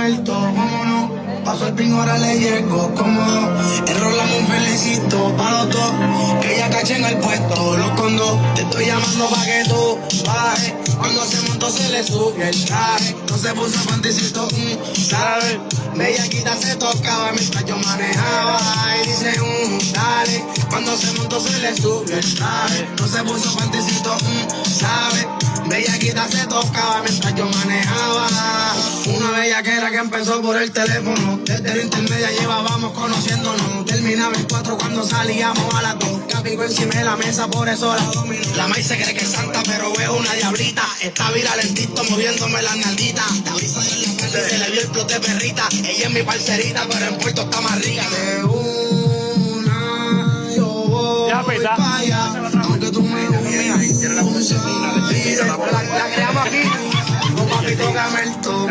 muerto, vámonos. Paso el pin, ahora le llego cómodo. Enrolamos un felicito pa' los dos. Que ya caché en el puesto, los condos. Te estoy llamando pa' que tú bajes. Cuando se montó se le subió el traje. No se puso panticito, ¿sabes? Bellaquita se tocaba mientras yo manejaba. Y dice, dale. Cuando se montó se le subió el traje. No se puso panticito, ¿sabes? Bellaquita se tocaba mientras yo manejaba. Una bellaquera que empezó por el teléfono. Desde el intermedia llevábamos conociéndonos. Terminaba en 4 cuando salíamos a las 2. Capico encima de la mesa, por eso la domino. La maíz se cree que es santa, pero veo una diablita. Está viral en TikTok moviéndome las nalguitas. Te aviso en la frente, se le vio el plus de perrita. Ella es mi parcerita, pero en Puerto está más rica. De una, yo voy pa' allá. Aunque tú me la creamos aquí. Con papito Camelto.